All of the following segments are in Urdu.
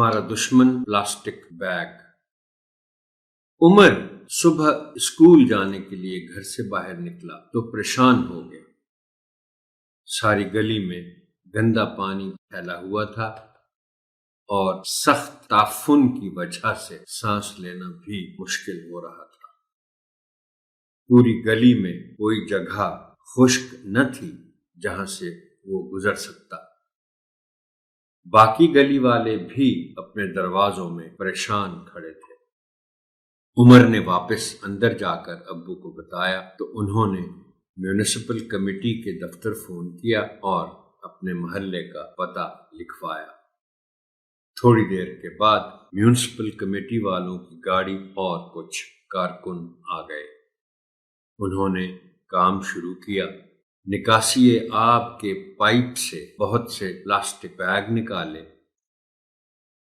ہمارا دشمن پلاسٹک بیگ۔ عمر صبح اسکول جانے کے لیے گھر سے باہر نکلا تو پریشان ہو گیا۔ ساری گلی میں گندا پانی پھیلا ہوا تھا اور سخت تعفن کی وجہ سے سانس لینا بھی مشکل ہو رہا تھا۔ پوری گلی میں کوئی جگہ خشک نہ تھی جہاں سے وہ گزر سکتا۔ باقی گلی والے بھی اپنے دروازوں میں پریشان کھڑے تھے۔ عمر نے واپس اندر جا کر ابو کو بتایا تو انہوں نے میونسپل کمیٹی کے دفتر فون کیا اور اپنے محلے کا پتہ لکھوایا۔ تھوڑی دیر کے بعد میونسپل کمیٹی والوں کی گاڑی اور کچھ کارکن آ گئے۔ انہوں نے کام شروع کیا۔ نکاسی آب کے پائپ سے بہت سے پلاسٹک بیگ نکالے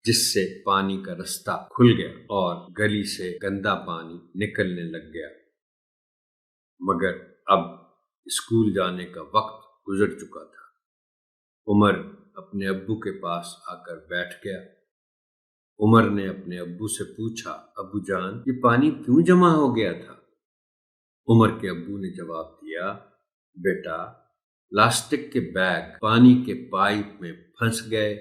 جس سے پانی کا رستہ کھل گیا اور گلی سے گندا پانی نکلنے لگ گیا۔ مگر اب اسکول جانے کا وقت گزر چکا تھا۔ عمر اپنے ابو کے پاس آ کر بیٹھ گیا۔ عمر نے اپنے ابو سے پوچھا، ابو جان، یہ پانی کیوں جمع ہو گیا تھا؟ عمر کے ابو نے جواب دیا، بیٹا، پلاسٹک کے بیگ پانی کے پائپ میں پھنس گئے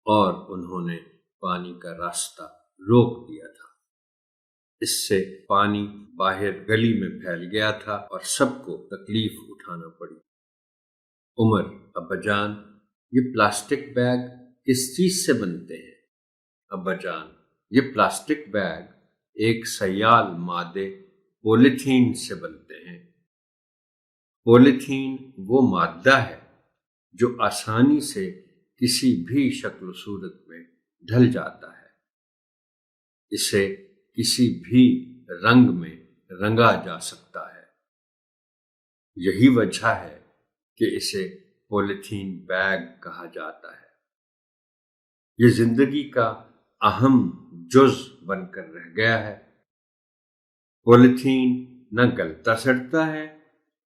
اور انہوں نے پانی کا راستہ روک دیا تھا۔ اس سے پانی باہر گلی میں پھیل گیا تھا اور سب کو تکلیف اٹھانا پڑی۔ عمر، ابا جان، یہ پلاسٹک بیگ کس چیز سے بنتے ہیں؟ ابا جان، یہ پلاسٹک بیگ ایک سیال مادے پولیتھین سے بنتے ہیں۔ پولیتھین وہ مادہ ہے جو آسانی سے کسی بھی شکل و صورت میں ڈھل جاتا ہے۔ اسے کسی بھی رنگ میں رنگا جا سکتا ہے۔ یہی وجہ ہے کہ اسے پولیتھین بیگ کہا جاتا ہے۔ یہ زندگی کا اہم جز بن کر رہ گیا ہے۔ پولیتھین نہ گلتا سڑتا ہے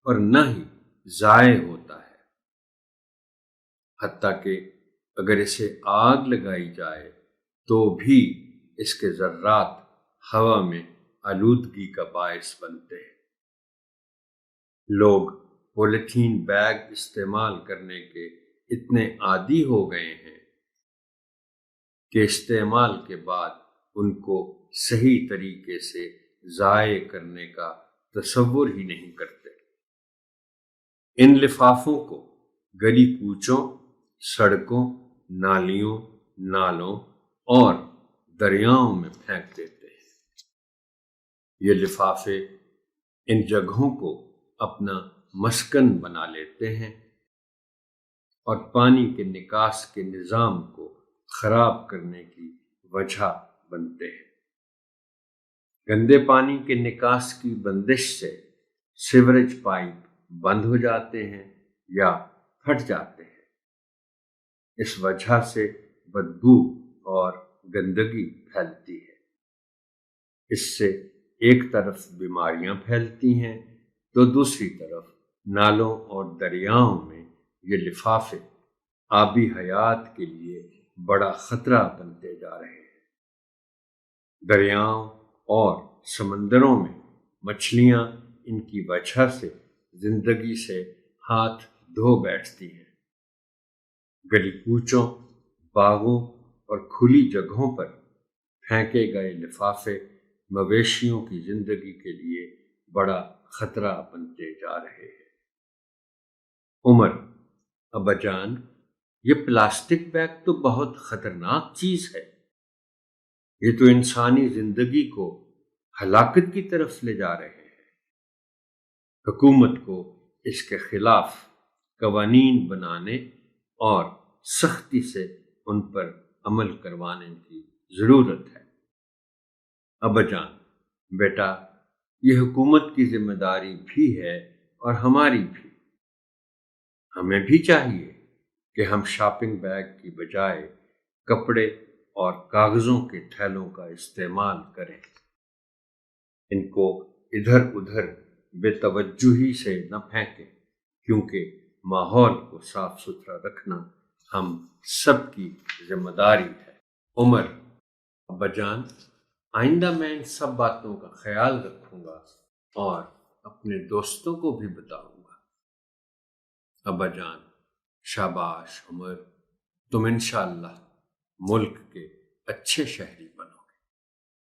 اور نہ ہی ضائع ہوتا ہے۔ حتیٰ کہ اگر اسے آگ لگائی جائے تو بھی اس کے ذرات ہوا میں آلودگی کا باعث بنتے ہیں۔ لوگ پولیتھین بیگ استعمال کرنے کے اتنے عادی ہو گئے ہیں کہ استعمال کے بعد ان کو صحیح طریقے سے ضائع کرنے کا تصور ہی نہیں کرتے۔ ان لفافوں کو گلی کوچوں، سڑکوں، نالیوں، نالوں اور دریاؤں میں پھینک دیتے ہیں۔ یہ لفافے ان جگہوں کو اپنا مسکن بنا لیتے ہیں اور پانی کے نکاس کے نظام کو خراب کرنے کی وجہ بنتے ہیں۔ گندے پانی کے نکاس کی بندش سے سیوریج پائپ بند ہو جاتے ہیں یا پھٹ جاتے ہیں۔ اس وجہ سے بدبو اور گندگی پھیلتی ہے۔ اس سے ایک طرف بیماریاں پھیلتی ہیں تو دوسری طرف نالوں اور دریاؤں میں یہ لفافے آبی حیات کے لیے بڑا خطرہ بنتے جا رہے ہیں۔ دریاؤں اور سمندروں میں مچھلیاں ان کی وجہ سے زندگی سے ہاتھ دھو بیٹھتی ہیں۔ گلی کوچوں، باغوں اور کھلی جگہوں پر پھینکے گئے لفافے مویشیوں کی زندگی کے لیے بڑا خطرہ بنتے جا رہے ہیں۔ عمر، ابا جان، یہ پلاسٹک بیگ تو بہت خطرناک چیز ہے۔ یہ تو انسانی زندگی کو ہلاکت کی طرف لے جا رہے ہیں۔ حکومت کو اس کے خلاف قوانین بنانے اور سختی سے ان پر عمل کروانے کی ضرورت ہے۔ ابا جان، بیٹا، یہ حکومت کی ذمہ داری بھی ہے اور ہماری بھی۔ ہمیں بھی چاہیے کہ ہم شاپنگ بیگ کی بجائے کپڑے اور کاغذوں کے تھیلوں کا استعمال کریں۔ ان کو ادھر ادھر بے توجہی سے نہ پھینکیں، کیونکہ ماحول کو صاف ستھرا رکھنا ہم سب کی ذمہ داری ہے۔ عمر: ابا جان، آئندہ میں ان سب باتوں کا خیال رکھوں گا اور اپنے دوستوں کو بھی بتاؤں گا۔ ابا جان: شاباش عمر، تم انشاءاللہ ملک کے اچھے شہری بنو۔